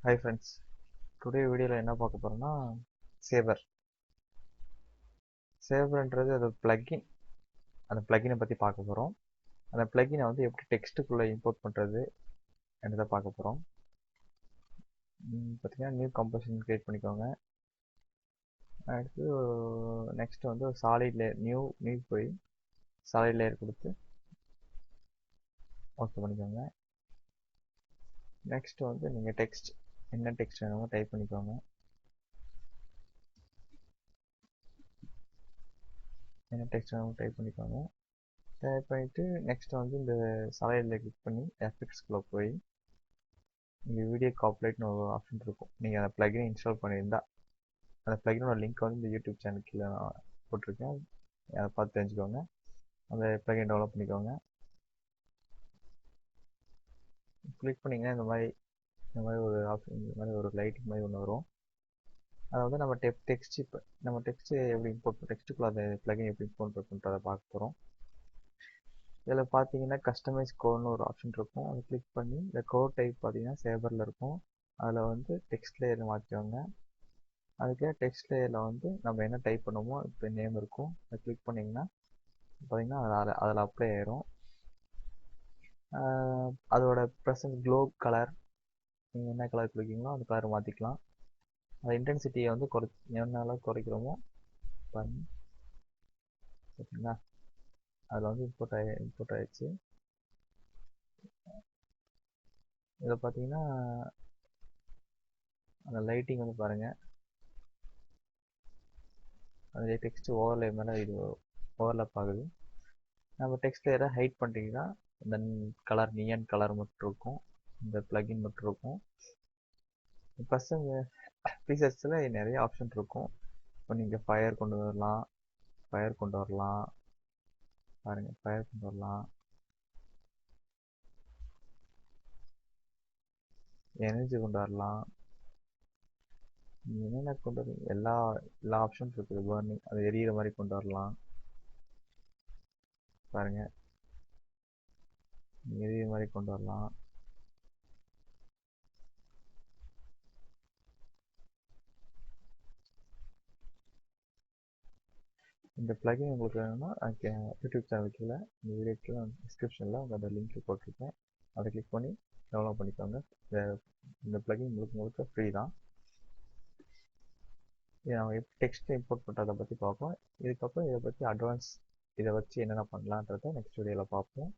Hi friends, today வீடியோவில் என்ன பார்க்க போகிறோம்னா சேவர். சேவர்ன்றது அது பிளக்கின். அந்த பிளக்கினை பற்றி பார்க்க போகிறோம். அந்த பிளக்கினை வந்து எப்படி டெக்ஸ்ட்டுக்குள்ளே இம்போர்ட் பண்ணுறது என்றதை பார்க்க போகிறோம். பார்த்தீங்கன்னா நியூ கம்போசிஷன் க்ரியேட் பண்ணிக்கோங்க. அடுத்து நெக்ஸ்ட் வந்து சாலிட் லேயர் நியூ போய் சாலிட் லேயர் கொடுத்து ஓகே பண்ணிக்கோங்க. நெக்ஸ்ட் வந்து நீங்கள் என்ன டெக்ஸ்ட் வேணுமோ டைப் பண்ணிக்கோங்க. டைப் பண்ணிவிட்டு நெக்ஸ்ட் வந்து இந்த சாலிடில் கிளிக் பண்ணி எஃபெக்ட்ஸ்குள்ளே போய் இங்கே வீடியோ காப்பிரைட்னு ஒரு ஆப்ஷன் இருக்கும். நீங்கள் அந்த பிளகினை இன்ஸ்டால் பண்ணியிருந்தா அந்த பிளகினோட லிங்க் வந்து இந்த யூடியூப் சேனல் கீழே நான் போட்டிருக்கேன். அதை பார்த்து தெரிஞ்சுக்கோங்க. அந்த பிளகின் டெவலப் பண்ணிக்கோங்க. கிளிக் பண்ணிங்கன்னா இந்த மாதிரி ஒரு ஆப்ஷன், இந்த மாதிரி ஒரு லைட்டிங் மாதிரி ஒன்று வரும். அதை வந்து நம்ம டெக்ஸ்ட் எப்படி டெக்ஸ்ட்டுக்குள்ள அந்த பிளகின் எப்படி இம்போர்ட் பண்ணுறதை பார்க்க போகிறோம். இதில் பார்த்தீங்கன்னா கஸ்டமைஸ் கோட்னு ஒரு ஆப்ஷன் இருக்கும். அதை கிளிக் பண்ணி இந்த கோட் டைப் பார்த்தீங்கன்னா சேவரில் இருக்கும். அதில் வந்து டெக்ஸ்ட் லேயர் மாற்றிக்கோங்க. அதுக்கே டெக்ஸ்ட் லேயரில் வந்து நம்ம என்ன டைப் பண்ணுமோ இப்போ நேம் இருக்கும். அதை கிளிக் பண்ணிங்கன்னா பார்த்தீங்கன்னா அதில் அப்ளை ஆயிரும். அதோட ப்ரெசன்ட் க்ளோ கலர் நீங்கள் என்ன கலர் கொடுக்கீங்களோ அந்த கலர் மாற்றிக்கலாம். அந்த இன்டென்சிட்டியை வந்து என்ன அளவுக்கு குறைக்கிறோமோ பாருங்க, பார்த்தீங்களா அதில் வந்து இம்போர்ட் ஆயிடுச்சு. இதில் பார்த்தீங்கன்னா அந்த லைட்டிங் வந்து பாருங்கள், அந்த டெக்ஸ்ட் ஓவர்லே மேலே இது ஓவர்லாப் ஆகுது. நம்ம டெக்ஸ்ட் லேயரை ஹைட் பண்ணிட்டீங்கன்னா இந்த கலர் நியன் கலர் மட்டும் இருக்கும், இந்த பிளகின் மட்டும் இருக்கும். பசங்க ப்ரீசெட்ஸில் நிறைய ஆப்ஷன் இருக்கும். இப்போ நீங்கள் ஃபயர் கொண்டு வரலாம், பாருங்கள் ஃபயர் கொண்டு வரலாம், எனர்ஜி கொண்டு வரலாம். நீங்கள் என்னென்ன கொண்டு வரீங்க எல்லா ஆப்ஷன்ஸ் இருக்குது. பர்னிங் அது எரியிற மாதிரி கொண்டு வரலாம். பாருங்கள் எரியிற மாதிரி கொண்டு வரலாம். இந்த பிளகின் உங்களுக்கு வேணும்னா யூடியூப் சேனல் கீழே இந்த வீடியோக்கு டிஸ்கிரிப்ஷனில் அந்த லிங்க் போட்டிருக்கேன். அதை கிளிக் பண்ணி டவுன்லோட் பண்ணிக்கோங்க. இந்த பிளகின் முழுக்க ஃப்ரீ தான். நம்ம எப்படி டெக்ஸ்ட் இம்போர்ட் பண்ணுறதை பற்றி பார்ப்போம். இதுக்கப்புறம் இதை பற்றி இதை வச்சு என்னென்ன பண்ணலான்றதை நெக்ஸ்ட் வீடியோவில் பார்ப்போம்.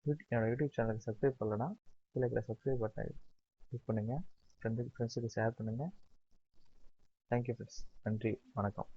என்னோட யூடியூப் சேனலுக்கு சப்ஸ்கிரைப் பண்ணலன்னா கீழே இருக்கிற சப்ஸ்கிரைப் பட்டனை கிளிக் பண்ணுங்கள். ஃப்ரெண்ட்ஸுக்கு ஷேர் பண்ணுங்கள். Thank you friends. நன்றி, வணக்கம்.